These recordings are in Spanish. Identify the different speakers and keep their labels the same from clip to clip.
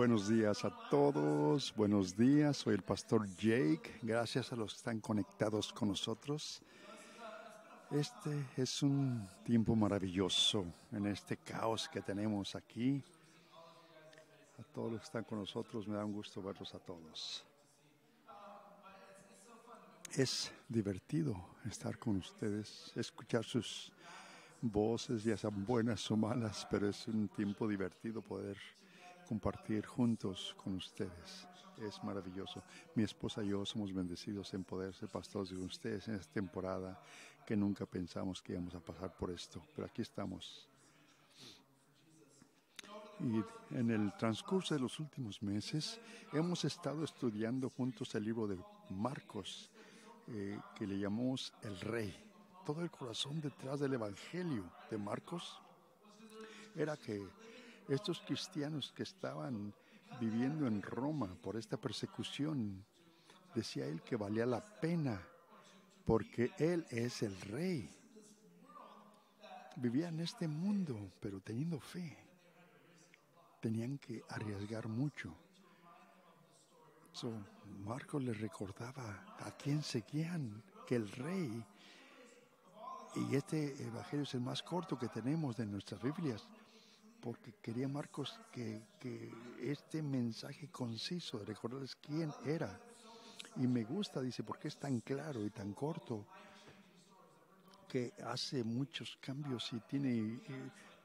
Speaker 1: Buenos días a todos, buenos días, soy el pastor Jake, gracias a los que están conectados con nosotros. Este es un tiempo maravilloso en este caos que tenemos aquí. A todos los que están con nosotros, me da un gusto verlos a todos. Es divertido estar con ustedes, escuchar sus voces, ya sean buenas o malas, pero es un tiempo divertido poder compartir juntos con ustedes. Es maravilloso. Mi esposa y yo somos bendecidos en poder ser pastores de ustedes en esta temporada que nunca pensamos que íbamos a pasar por esto, pero aquí estamos. Y en el transcurso de los últimos meses hemos estado estudiando juntos el libro de Marcos, que le llamamos El Rey. Todo el corazón detrás del Evangelio de Marcos era que estos cristianos que estaban viviendo en Roma por esta persecución, decía él que valía la pena porque él es el rey. Vivía en este mundo, pero teniendo fe. Tenían que arriesgar mucho. Marcos les recordaba a quién seguían, que el rey, y este evangelio es el más corto que tenemos de nuestras Biblias, porque quería Marcos que este mensaje conciso de recordarles quién era. Y me gusta, dice, porque es tan claro y tan corto que hace muchos cambios y tiene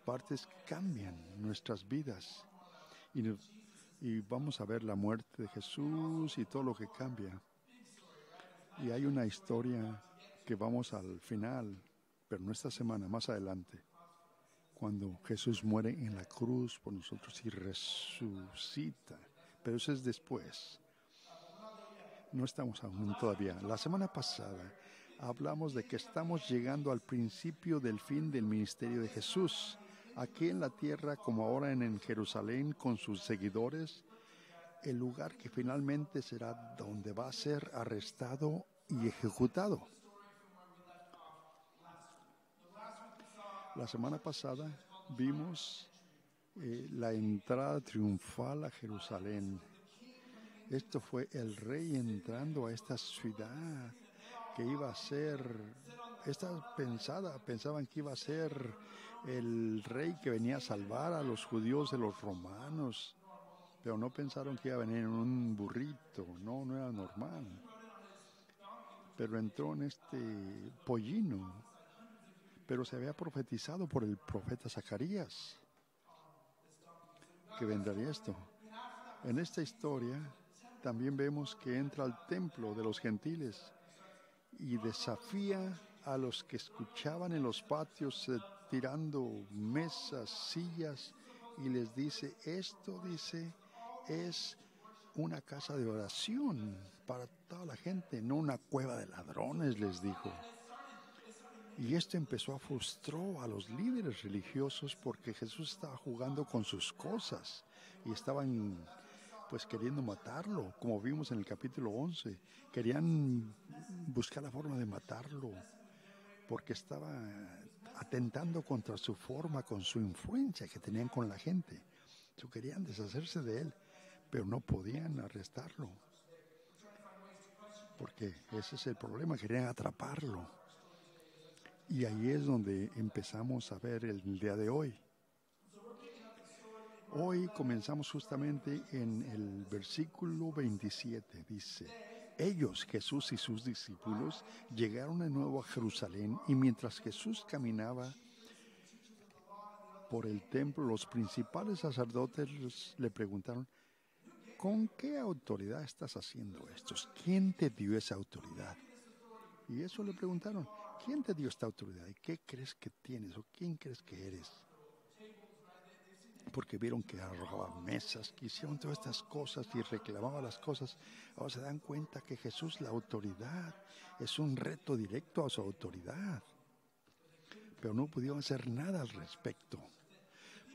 Speaker 1: partes que cambian nuestras vidas. Y vamos a ver la muerte de Jesús y todo lo que cambia. Y hay una historia que vamos al final, pero no esta semana, más adelante, cuando Jesús muere en la cruz por nosotros y resucita. Pero eso es después. No estamos aún todavía. La semana pasada hablamos de que estamos llegando al principio del fin del ministerio de Jesús, aquí en la tierra como ahora en Jerusalén con sus seguidores, el lugar que finalmente será donde va a ser arrestado y ejecutado. La semana pasada vimos la entrada triunfal a Jerusalén. Esto fue el rey entrando a esta ciudad que iba a ser, pensaban que iba a ser el rey que venía a salvar a los judíos de los romanos, pero no pensaron que iba a venir en un burrito, no era normal. Pero entró en este pollino, pero se había profetizado por el profeta Zacarías que vendría esto. En esta historia también vemos que entra al templo de los gentiles y desafía a los que escuchaban en los patios tirando mesas, sillas, y les dice, esto dice, es una casa de oración para toda la gente, no una cueva de ladrones, les dijo. Y esto empezó a frustrar a los líderes religiosos porque Jesús estaba jugando con sus cosas y estaban pues queriendo matarlo, como vimos en el capítulo 11. Querían buscar la forma de matarlo porque estaba atentando contra su forma, con su influencia que tenían con la gente. Querían deshacerse de él, pero no podían arrestarlo porque ese es el problema, querían atraparlo. Y ahí es donde empezamos a ver el día de hoy. Hoy comenzamos justamente en el versículo 27, dice, ellos, Jesús y sus discípulos, llegaron de nuevo a Jerusalén y mientras Jesús caminaba por el templo, los principales sacerdotes le preguntaron, ¿con qué autoridad estás haciendo esto? ¿Quién te dio esa autoridad? Y eso le preguntaron, ¿quién te dio esta autoridad? ¿Y qué crees que tienes? ¿O quién crees que eres? Porque vieron que arrojaba mesas, que hicieron todas estas cosas y reclamaba las cosas. Ahora se dan cuenta que Jesús, la autoridad, es un reto directo a su autoridad. Pero no pudieron hacer nada al respecto.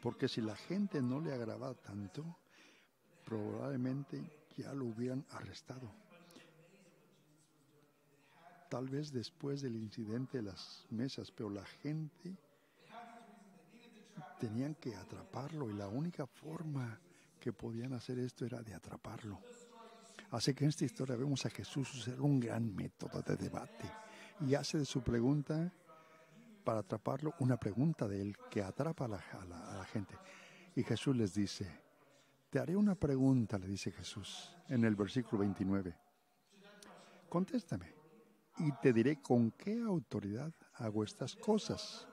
Speaker 1: Porque si la gente no le agradaba tanto, probablemente ya lo hubieran arrestado. Tal vez después del incidente de las mesas, pero la gente tenían que atraparlo y la única forma que podían hacer esto era de atraparlo. Así que en esta historia vemos a Jesús usar un gran método de debate y hace de su pregunta para atraparlo una pregunta de él que atrapa a la gente. Y Jesús les dice, te haré una pregunta, le dice Jesús en el versículo 29. Contéstame y te diré con qué autoridad hago estas cosas.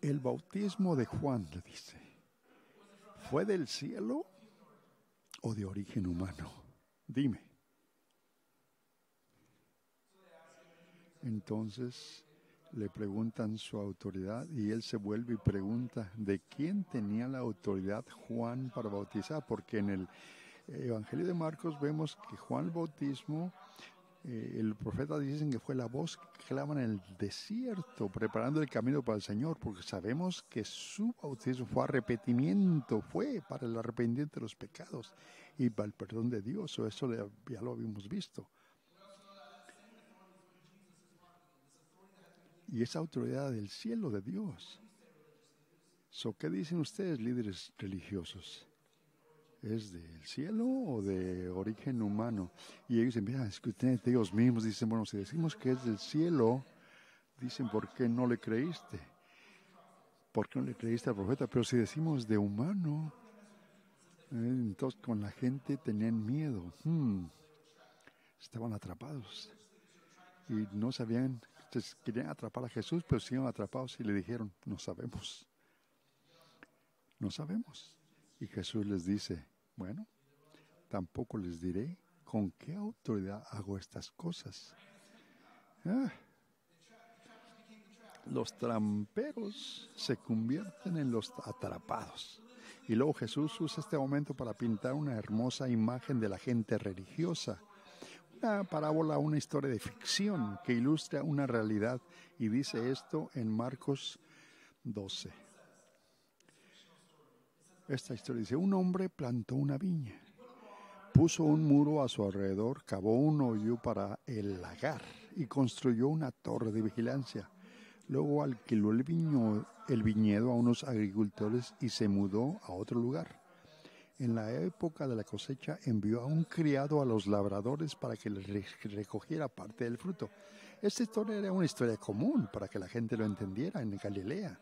Speaker 1: El bautismo de Juan, le dice, ¿fue del cielo o de origen humano? Dime. Entonces le preguntan su autoridad y él se vuelve y pregunta de quién tenía la autoridad Juan para bautizar, porque en el Evangelio de Marcos vemos que Juan el bautismo, el profeta dicen que fue la voz que clama en el desierto, preparando el camino para el Señor, porque sabemos que su bautismo fue arrepentimiento, fue para el arrepentimiento de los pecados y para el perdón de Dios, o eso ya lo habíamos visto. Y esa autoridad del cielo de Dios. ¿Qué dicen ustedes, líderes religiosos? ¿Es del cielo o de origen humano? Y ellos dicen, mira, es que ustedes Dios mismos dicen, bueno, si decimos que es del cielo, dicen, ¿por qué no le creíste? ¿Por qué no le creíste al profeta? Pero si decimos de humano, entonces con la gente tenían miedo. Estaban atrapados. Y no sabían, entonces querían atrapar a Jesús, pero siguen atrapados y le dijeron, no sabemos. No sabemos. Y Jesús les dice, bueno, tampoco les diré con qué autoridad hago estas cosas. Los tramperos se convierten en los atrapados. Y luego Jesús usa este momento para pintar una hermosa imagen de la gente religiosa. Una parábola, una historia de ficción que ilustra una realidad. Y dice esto en Marcos 12. Esta historia dice, un hombre plantó una viña, puso un muro a su alrededor, cavó un hoyo para el lagar y construyó una torre de vigilancia. Luego alquiló el viñedo a unos agricultores y se mudó a otro lugar. En la época de la cosecha envió a un criado a los labradores para que les recogiera parte del fruto. Esta historia era una historia común para que la gente lo entendiera en Galilea.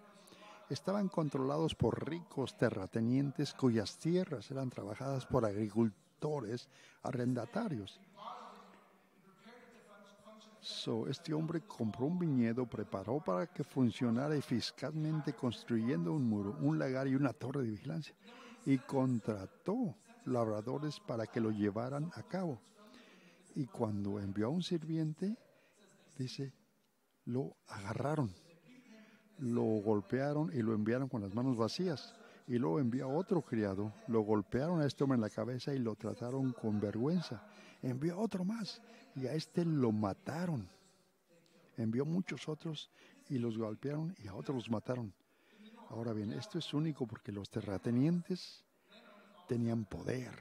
Speaker 1: Estaban controlados por ricos terratenientes cuyas tierras eran trabajadas por agricultores arrendatarios. Este hombre compró un viñedo, preparó para que funcionara eficazmente construyendo un muro, un lagar y una torre de vigilancia. Y contrató labradores para que lo llevaran a cabo. Y cuando envió a un sirviente, dice, lo agarraron, lo golpearon y lo enviaron con las manos vacías. Y luego envió a otro criado, lo golpearon a este hombre en la cabeza y lo trataron con vergüenza. Envió a otro más y a este lo mataron. Envió muchos otros y los golpearon y a otros los mataron. Ahora bien, esto es único porque los terratenientes tenían poder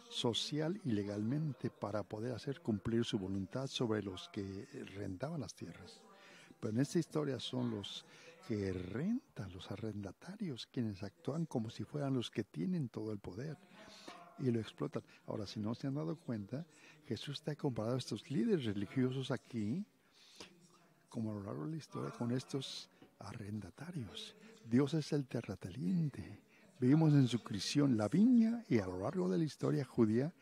Speaker 1: social y legalmente para poder hacer cumplir su voluntad sobre los que rentaban las tierras. Pero en esta historia son los que rentan, los arrendatarios, quienes actúan como si fueran los que tienen todo el poder y lo explotan. Ahora, si no se han dado cuenta, Jesús está comparado a estos líderes religiosos aquí, como a lo largo de la historia, con estos arrendatarios. Dios es el terrateniente. Vivimos en su creación la viña y a lo largo de la historia judía,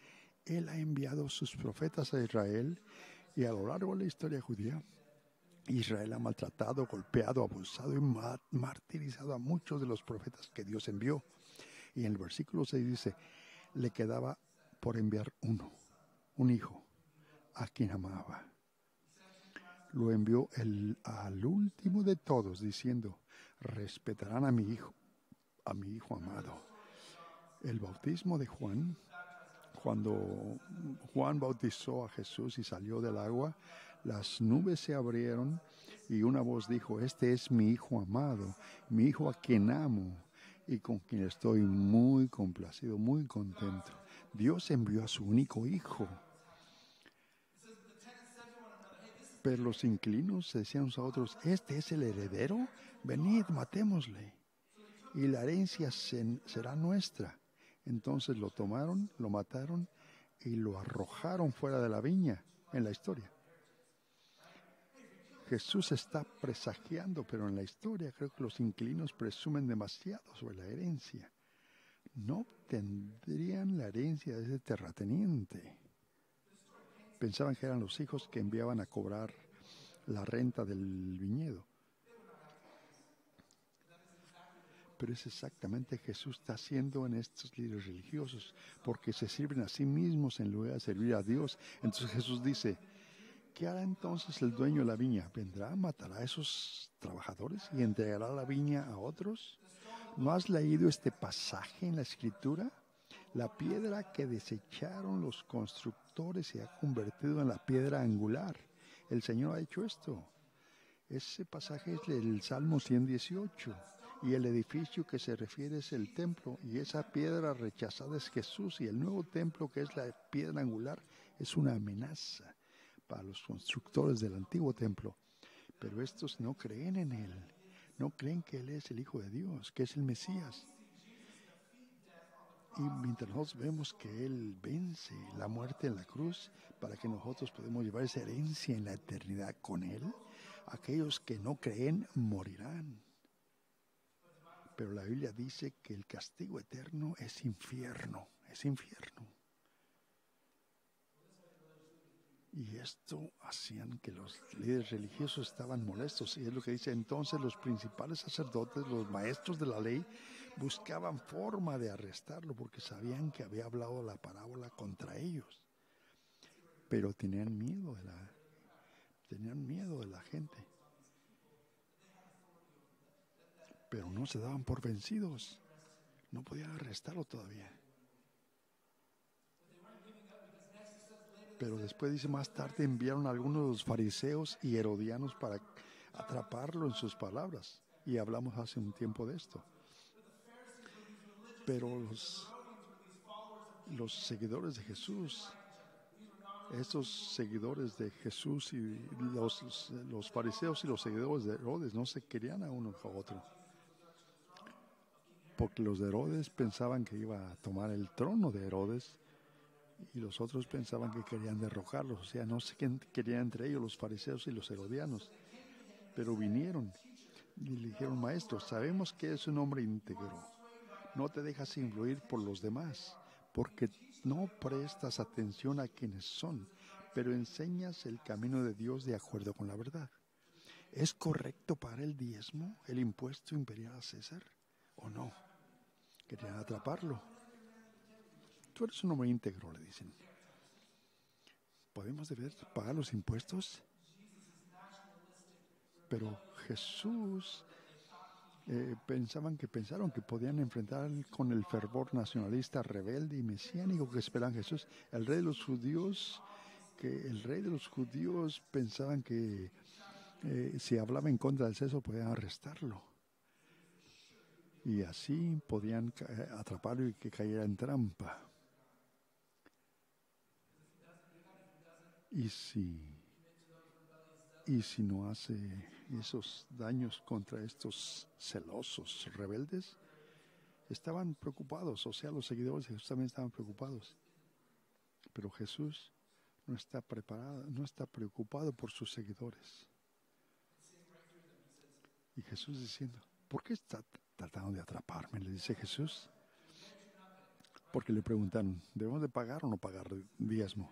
Speaker 1: Él ha enviado sus profetas a Israel y a lo largo de la historia judía, Israel ha maltratado, golpeado, abusado y martirizado a muchos de los profetas que Dios envió. Y en el versículo 6 dice, le quedaba por enviar un hijo, a quien amaba. Lo envió al último de todos, diciendo, respetarán a mi hijo amado. El bautismo de Juan, cuando Juan bautizó a Jesús y salió del agua, las nubes se abrieron y una voz dijo, este es mi hijo amado, mi hijo a quien amo y con quien estoy muy complacido, muy contento. Dios envió a su único hijo. Pero los inquilinos decían unos a otros, ¿este es el heredero? Venid, matémosle y la herencia será nuestra. Entonces lo tomaron, lo mataron y lo arrojaron fuera de la viña en la historia. Jesús está presagiando, pero en la historia creo que los inquilinos presumen demasiado sobre la herencia. No obtendrían la herencia de ese terrateniente. Pensaban que eran los hijos que enviaban a cobrar la renta del viñedo. Pero es exactamente Jesús está haciendo en estos líderes religiosos, porque se sirven a sí mismos en lugar de servir a Dios. Entonces Jesús dice, ¿qué hará entonces el dueño de la viña? ¿Vendrá, matará a esos trabajadores y entregará la viña a otros? ¿No has leído este pasaje en la Escritura? La piedra que desecharon los constructores se ha convertido en la piedra angular. El Señor ha hecho esto. Ese pasaje es el Salmo 118. Y el edificio que se refiere es el templo. Y esa piedra rechazada es Jesús. Y el nuevo templo, que es la piedra angular, es una amenaza para los constructores del antiguo templo. Pero estos no creen en Él. No creen que Él es el Hijo de Dios, que es el Mesías. Y mientras nosotros vemos que Él vence la muerte en la cruz para que nosotros podamos llevar esa herencia en la eternidad con Él, aquellos que no creen morirán. Pero la Biblia dice que el castigo eterno es infierno, es infierno. Y esto hacían que los líderes religiosos estaban molestos. Y es lo que dice, entonces los principales sacerdotes, los maestros de la ley, buscaban forma de arrestarlo porque sabían que había hablado la parábola contra ellos. Pero tenían miedo de la gente. Pero no se daban por vencidos. No podían arrestarlo todavía. Pero después dice, más tarde enviaron a algunos de los fariseos y herodianos para atraparlo en sus palabras. Y hablamos hace un tiempo de esto. Pero los seguidores de Jesús, estos seguidores de Jesús y los fariseos y los seguidores de Herodes no se querían a uno a otro. Porque los de Herodes pensaban que iba a tomar el trono de Herodes y los otros pensaban que querían derrocarlos. O sea, no sé quién querían entre ellos, los fariseos y los herodianos. Pero vinieron y le dijeron, maestro, sabemos que es un hombre íntegro. No te dejas influir por los demás, porque no prestas atención a quienes son, pero enseñas el camino de Dios de acuerdo con la verdad. ¿Es correcto pagar el diezmo, el impuesto imperial a César, o no? Querían atraparlo. Tú eres un hombre íntegro, le dicen. ¿Podemos deber pagar los impuestos? Pero Jesús pensaron que podían enfrentar con el fervor nacionalista rebelde y mesiánico que esperaban Jesús. El rey de los judíos pensaban que si hablaba en contra del César podían arrestarlo. Y así podían atraparlo y que cayera en trampa. Y si no hace esos daños contra estos celosos rebeldes, estaban preocupados, o sea, los seguidores de Jesús también estaban preocupados. Pero Jesús no está preocupado por sus seguidores. Y Jesús diciendo, ¿por qué está tratando de atraparme? Le dice Jesús. Porque le preguntaron, ¿debemos de pagar o no pagar diezmo?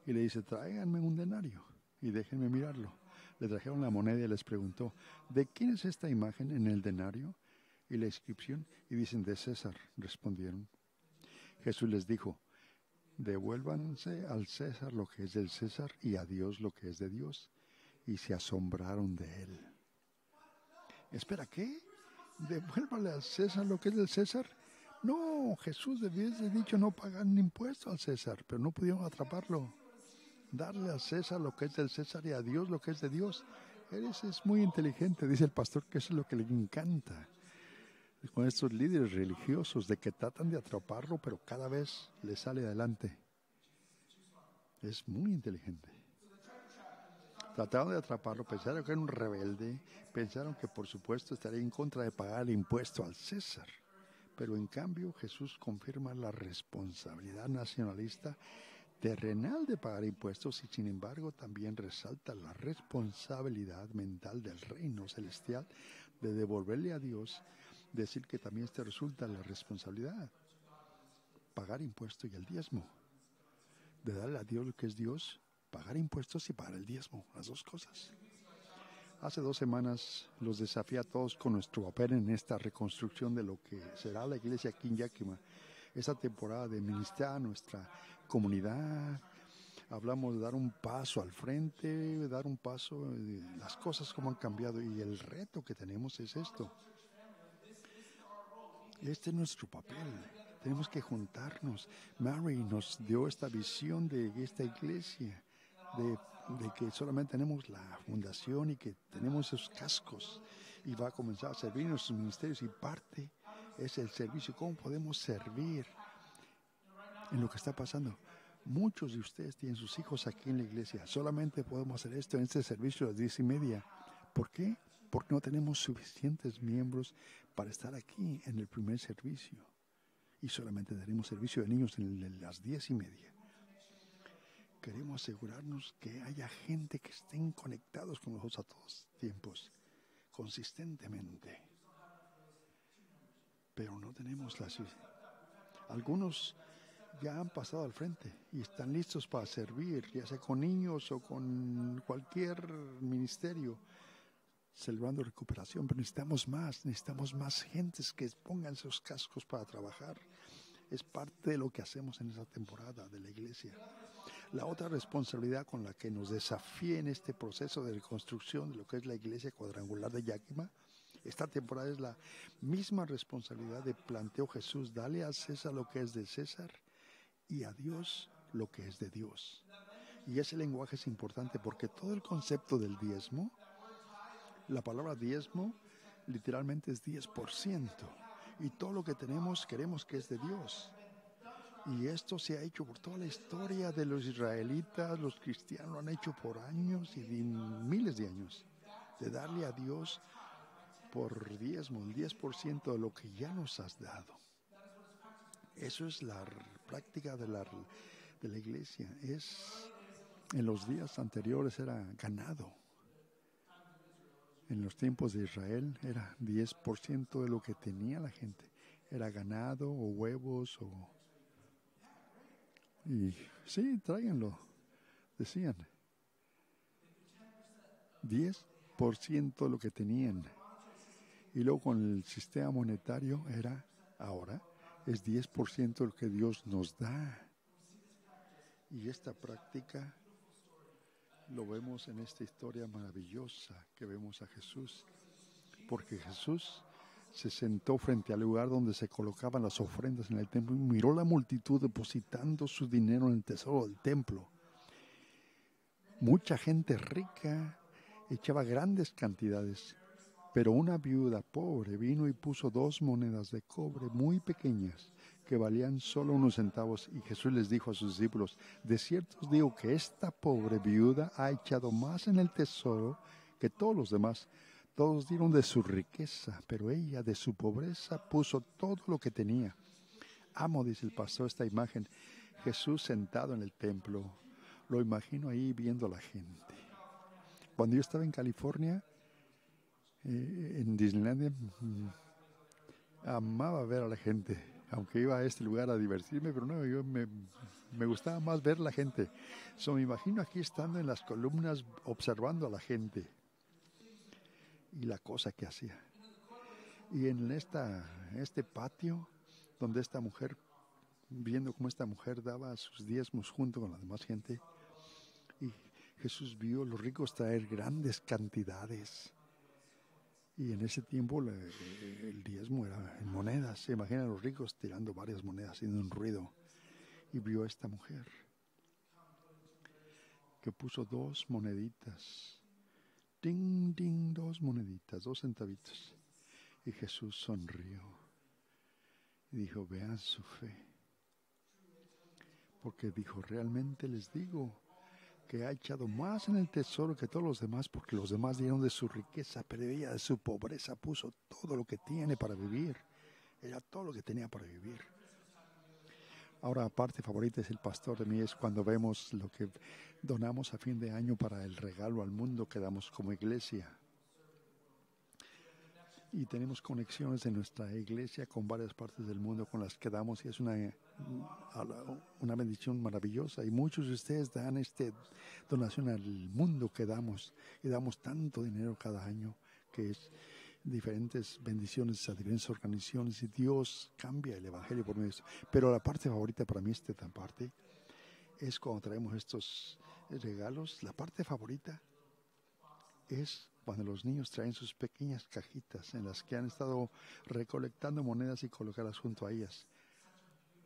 Speaker 1: Y le dice, tráiganme un denario y déjenme mirarlo. Le trajeron la moneda y les preguntó, ¿de quién es esta imagen en el denario y la inscripción? Y dicen, de César, respondieron. Jesús les dijo, devuélvanse al César lo que es del César y a Dios lo que es de Dios. Y se asombraron de él. Espera, ¿qué? ¿Devuélvale al César lo que es del César? No, Jesús debió haber dicho no pagar ni impuesto al César, pero no pudieron atraparlo. Darle al César lo que es del César y a Dios lo que es de Dios. Es muy inteligente, dice el pastor, que eso es lo que le encanta. Con estos líderes religiosos de que tratan de atraparlo, pero cada vez le sale adelante. Es muy inteligente. Trataron de atraparlo, pensaron que era un rebelde, pensaron que por supuesto estaría en contra de pagar el impuesto al César. Pero en cambio Jesús confirma la responsabilidad nacionalista terrenal de pagar impuestos y sin embargo también resalta la responsabilidad mental del reino celestial de devolverle a Dios, decir que también este resulta la responsabilidad, pagar impuestos y el diezmo, de darle a Dios lo que es Dios, pagar impuestos y pagar el diezmo, las dos cosas. Hace 2 semanas los desafié a todos con nuestro papel en esta reconstrucción de lo que será la iglesia aquí en Yakima. Esta temporada de ministrar a nuestra comunidad, hablamos de dar un paso al frente, dar un paso, las cosas como han cambiado y el reto que tenemos es esto. Este es nuestro papel, tenemos que juntarnos. Mary nos dio esta visión de esta iglesia, de que solamente tenemos la fundación y que tenemos esos cascos y va a comenzar a servir en nuestros ministerios y parte es el servicio. ¿Cómo podemos servir en lo que está pasando? Muchos de ustedes tienen sus hijos aquí en la iglesia. Solamente podemos hacer esto en este servicio a las 10:30. ¿Por qué? Porque no tenemos suficientes miembros para estar aquí en el primer servicio. Y solamente daremos servicio de niños en las 10:30. Queremos asegurarnos que haya gente que estén conectados con nosotros a todos tiempos, consistentemente. Pero no tenemos la suficiente. Algunos ya han pasado al frente y están listos para servir, ya sea con niños o con cualquier ministerio, celebrando recuperación. Pero necesitamos más gentes que pongan sus cascos para trabajar. Es parte de lo que hacemos en esta temporada de la iglesia. La otra responsabilidad con la que nos desafía en este proceso de reconstrucción de lo que es la iglesia cuadrangular de Yakima, esta temporada es la misma responsabilidad de planteó Jesús: dale a César lo que es de César y a Dios lo que es de Dios. Y ese lenguaje es importante porque todo el concepto del diezmo, la palabra diezmo literalmente es 10%. Y todo lo que tenemos queremos que es de Dios. Y esto se ha hecho por toda la historia de los israelitas, los cristianos lo han hecho por años y miles de años, de darle a Dios por diezmo, el 10% de lo que ya nos has dado. Eso es la práctica de la iglesia. En los días anteriores era ganado. En los tiempos de Israel era 10% de lo que tenía la gente. Era ganado o huevos y sí, tráiganlo, decían. 10% de lo que tenían. Y luego con el sistema monetario ahora es 10% de lo que Dios nos da. Y esta práctica lo vemos en esta historia maravillosa que vemos a Jesús. Porque Jesús se sentó frente al lugar donde se colocaban las ofrendas en el templo y miró la multitud depositando su dinero en el tesoro del templo. Mucha gente rica echaba grandes cantidades, pero una viuda pobre vino y puso 2 monedas de cobre muy pequeñas que valían solo unos centavos, y Jesús les dijo a sus discípulos: de cierto os digo que esta pobre viuda ha echado más en el tesoro que todos los demás. Todos dieron de su riqueza, pero ella de su pobreza puso todo lo que tenía. Amo, dice el pastor, esta imagen. Jesús sentado en el templo. Lo imagino ahí viendo a la gente. Cuando yo estaba en California, en Disneylandia, amaba ver a la gente. Aunque iba a este lugar a divertirme, pero no, me gustaba más ver la gente. Me imagino aquí estando en las columnas observando a la gente y la cosa que hacía. Y en este patio donde esta mujer, viendo cómo esta mujer daba sus diezmos junto con la demás gente, y Jesús vio a los ricos traer grandes cantidades. Y en ese tiempo el diezmo era en monedas. Se imaginan a los ricos tirando varias monedas, haciendo un ruido. Y vio a esta mujer que puso 2 moneditas. Ding, ding, 2 moneditas, 2 centavitos. Y Jesús sonrió y dijo: vean su fe. Porque dijo: realmente les digo que ha echado más en el tesoro que todos los demás, porque los demás dieron de su riqueza, pero ella de su pobreza puso todo lo que tiene para vivir. Era todo lo que tenía para vivir. Ahora, parte favorita es el pastor de mí, es cuando vemos lo que donamos a fin de año para el regalo al mundo que damos como iglesia. Y tenemos conexiones en nuestra iglesia con varias partes del mundo con las que damos y es una bendición maravillosa. Y muchos de ustedes dan donación al mundo que damos y damos tanto dinero cada año que es diferentes bendiciones a diferentes organizaciones y Dios cambia el evangelio por medio de esto. Pero la parte favorita para mí, esta parte, es cuando traemos estos regalos. La parte favorita es cuando los niños traen sus pequeñas cajitas en las que han estado recolectando monedas y colocarlas junto a ellas.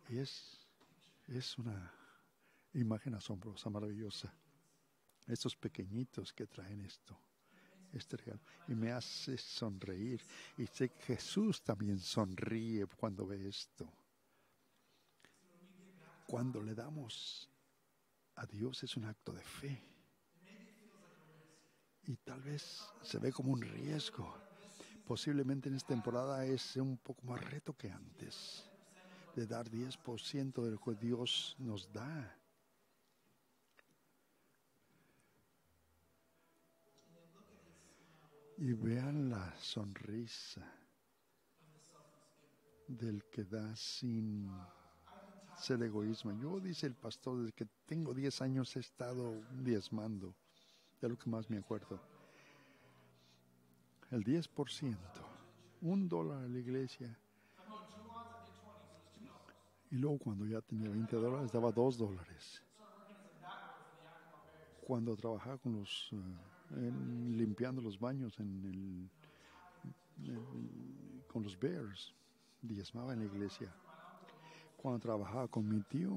Speaker 1: Es una imagen asombrosa, maravillosa. Estos pequeñitos que traen este regalo. Y me hace sonreír. Y sé que Jesús también sonríe cuando ve esto. Cuando le damos a Dios es un acto de fe. Y tal vez se ve como un riesgo. Posiblemente en esta temporada es un poco más reto que antes, de dar 10% de lo que Dios nos da. Y vean la sonrisa del que da sin ser egoísmo. Yo, dice el pastor, desde que tengo 10 años he estado diezmando, de lo que más me acuerdo. El 10%, $1 a la iglesia. Y luego cuando ya tenía $20, daba $2. Cuando trabajaba con limpiando los baños con los Bears, diezmaba en la iglesia. Cuando trabajaba con mi tío,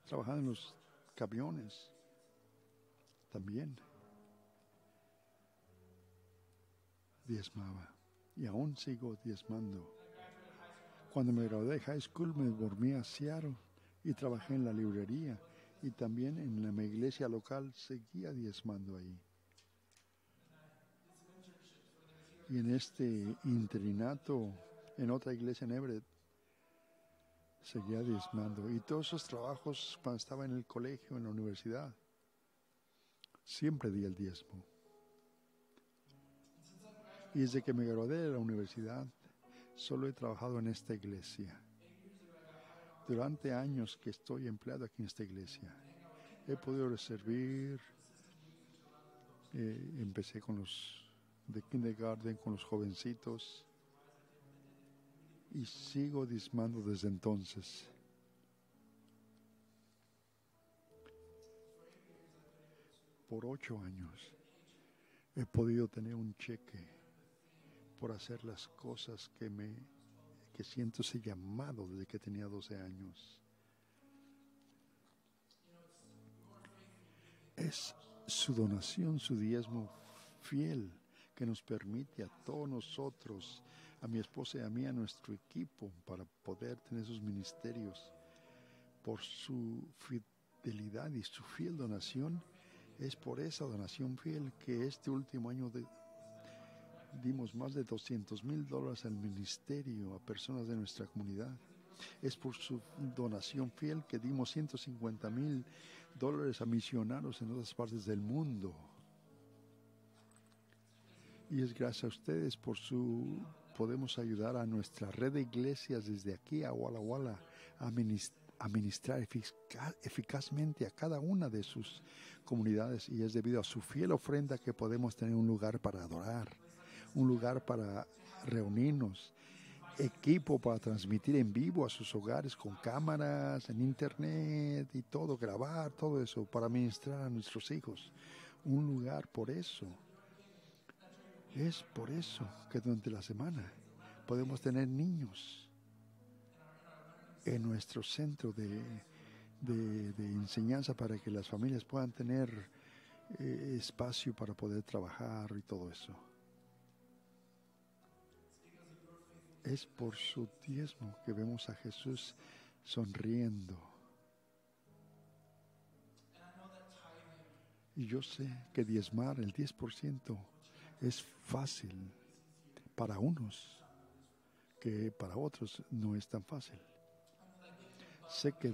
Speaker 1: trabajaba en los camiones, también diezmaba. Y aún sigo diezmando. Cuando me gradué de high school me dormí a Seattle y trabajé en la librería. Y también en mi iglesia local seguía diezmando ahí. Y en este interinato, en otra iglesia en Everett, seguía diezmando. Y todos esos trabajos, cuando estaba en el colegio, en la universidad, siempre di el diezmo. Y desde que me gradué de la universidad, solo he trabajado en esta iglesia. Durante años que estoy empleado aquí en esta iglesia, he podido servir. Empecé con los de kindergarten, con los jovencitos, y sigo diezmando desde entonces. Por 8 años he podido tener un cheque por hacer las cosas que siento ese llamado desde que tenía 12 años. Es su donación, su diezmo fiel que nos permite a todos nosotros, a mi esposa y a mí, a nuestro equipo, para poder tener esos ministerios. Por su fidelidad y su fiel donación, es por esa donación fiel que este último año dimos más de $200,000 al ministerio, a personas de nuestra comunidad. Es por su donación fiel que dimos $150,000 a misioneros en otras partes del mundo. Y es gracias a ustedes podemos ayudar a nuestra red de iglesias desde aquí a Walla Walla a ministrar eficazmente a cada una de sus comunidades. Y es debido a su fiel ofrenda que podemos tener un lugar para adorar, un lugar para reunirnos, equipo para transmitir en vivo a sus hogares con cámaras, en internet y todo, grabar todo eso para ministrar a nuestros hijos. Un lugar por eso. Es por eso que durante la semana podemos tener niños en nuestro centro de enseñanza para que las familias puedan tener espacio para poder trabajar y todo eso. Es por su diezmo que vemos a Jesús sonriendo. Y yo sé que diezmar el 10% es fácil para unos, que para otros no es tan fácil. Sé que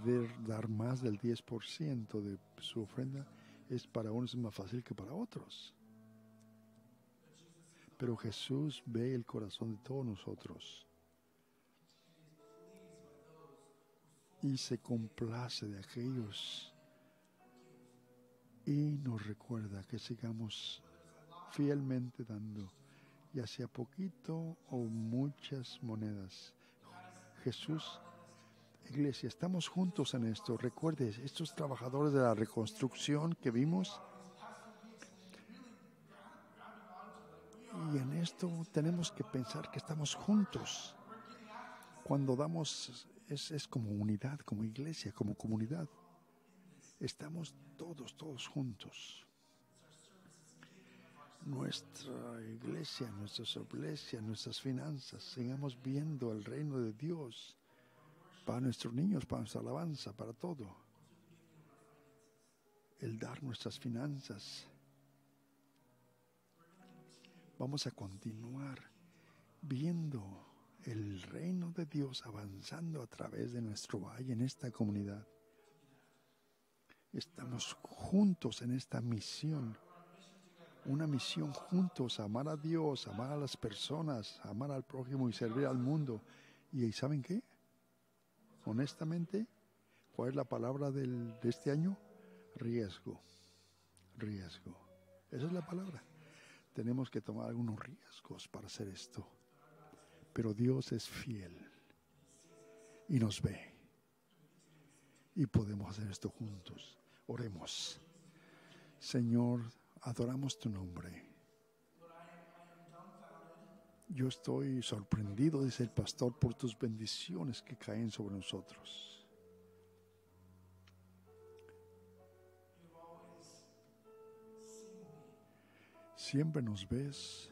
Speaker 1: dar más del 10% de su ofrenda es para unos más fácil que para otros. Pero Jesús ve el corazón de todos nosotros y se complace de aquellos y nos recuerda que sigamos fielmente dando, ya sea poquito o muchas monedas. Jesús, iglesia, estamos juntos en esto. Recuerde, estos trabajadores de la reconstrucción que vimos, y en esto tenemos que pensar que estamos juntos. Cuando damos, es como unidad, como iglesia, como comunidad. Estamos todos juntos. Nuestra iglesia, nuestras finanzas, sigamos viendo el reino de Dios para nuestros niños, para nuestra alabanza, para todo. El dar nuestras finanzas. Vamos a continuar viendo el reino de Dios avanzando a través de nuestro valle en esta comunidad. Estamos juntos en esta misión. Una misión juntos, amar a Dios, amar a las personas, amar al prójimo y servir al mundo. ¿Y saben qué? Honestamente, ¿cuál es la palabra de este año? Riesgo. Riesgo. Esa es la palabra. Tenemos que tomar algunos riesgos para hacer esto. Pero Dios es fiel y nos ve. Y podemos hacer esto juntos. Oremos. Señor, adoramos tu nombre. Yo estoy sorprendido, dice el pastor, por tus bendiciones que caen sobre nosotros. Siempre nos ves.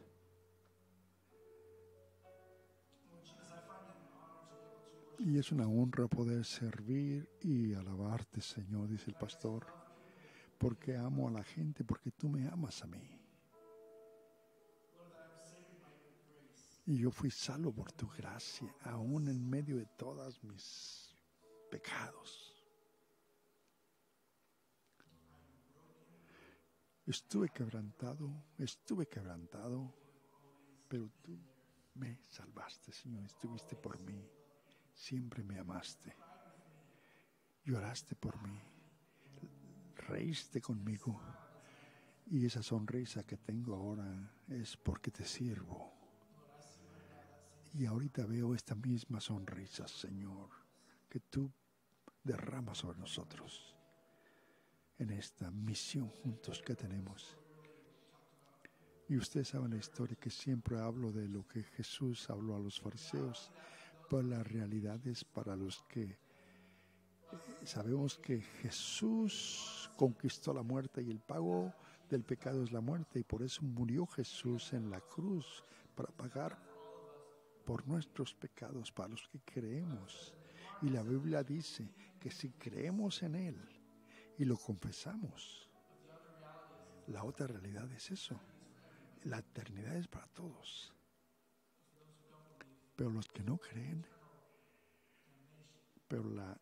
Speaker 1: Y es una honra poder servir y alabarte, Señor, dice el pastor, porque amo a la gente, porque tú me amas a mí. Y yo fui salvo por tu gracia, aún en medio de todos mis pecados. Estuve quebrantado, pero tú me salvaste, Señor, estuviste por mí, siempre me amaste, lloraste por mí, reíste conmigo, y esa sonrisa que tengo ahora es porque te sirvo. Y ahorita veo esta misma sonrisa, Señor, que tú derramas sobre nosotros en esta misión juntos que tenemos. Y ustedes saben la historia que siempre hablo de lo que Jesús habló a los fariseos, pero la realidad es para los que sabemos que Jesús conquistó la muerte y el pago del pecado es la muerte, y por eso murió Jesús en la cruz para pagar por nuestros pecados, para los que creemos. Y la Biblia dice que si creemos en Él y lo confesamos, la otra realidad es eso. La eternidad es para todos. Pero los que no creen, pero la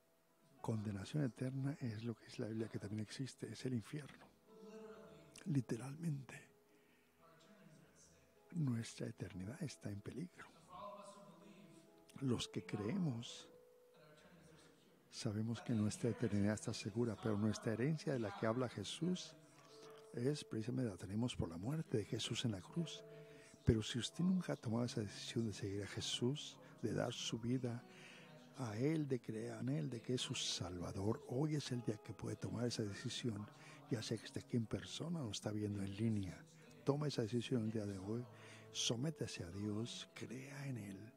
Speaker 1: condenación eterna es lo que es la Biblia que también existe, es el infierno. Literalmente, nuestra eternidad está en peligro. Los que creemos, sabemos que nuestra eternidad está segura, pero nuestra herencia de la que habla Jesús es precisamente la tenemos por la muerte de Jesús en la cruz. Pero si usted nunca ha tomado esa decisión de seguir a Jesús, de dar su vida a Él, de creer en Él, de que es su Salvador, hoy es el día que puede tomar esa decisión, ya sea que esté aquí en persona o está viendo en línea. Toma esa decisión el día de hoy, sométase a Dios, crea en Él.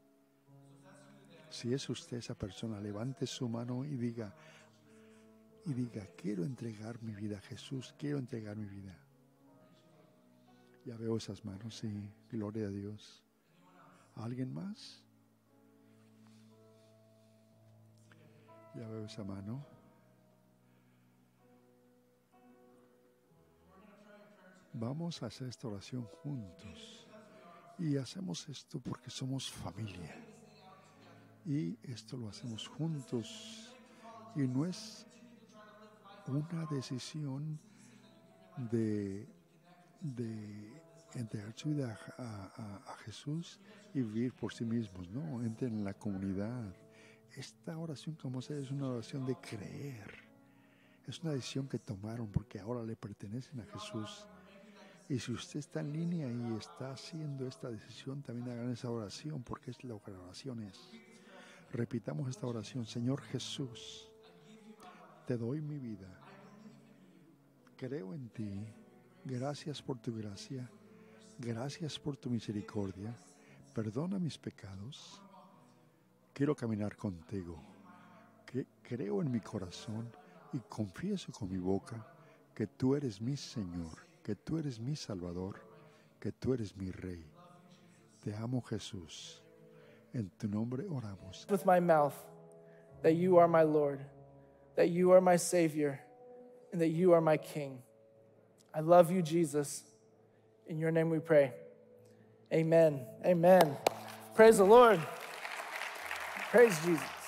Speaker 1: Si es usted esa persona, levante su mano y diga, quiero entregar mi vida a Jesús, quiero entregar mi vida. Ya veo esas manos, sí, gloria a Dios. ¿Alguien más? Ya veo esa mano. Vamos a hacer esta oración juntos. Y hacemos esto porque somos familia. Y esto lo hacemos juntos. Y no es una decisión de entregar su vida a Jesús y vivir por sí mismos. No, entren en la comunidad. Esta oración que vamos a hacer es una oración de creer. Es una decisión que tomaron porque ahora le pertenecen a Jesús. Y si usted está en línea y está haciendo esta decisión, también hagan esa oración, porque es lo que la oración es. Repitamos esta oración. Señor Jesús, te doy mi vida. Creo en ti. Gracias por tu gracia. Gracias por tu misericordia. Perdona mis pecados. Quiero caminar contigo. Creo en mi corazón y confieso con mi boca que tú eres mi Señor, que tú eres mi Salvador, que tú eres mi Rey. Te amo, Jesús. En tu nombre oramos.
Speaker 2: With my mouth that you are my Lord, that you are my Savior, and that you are my King. I love you, Jesus. In your name we pray. Amen. Amen. Praise the Lord. Praise Jesus.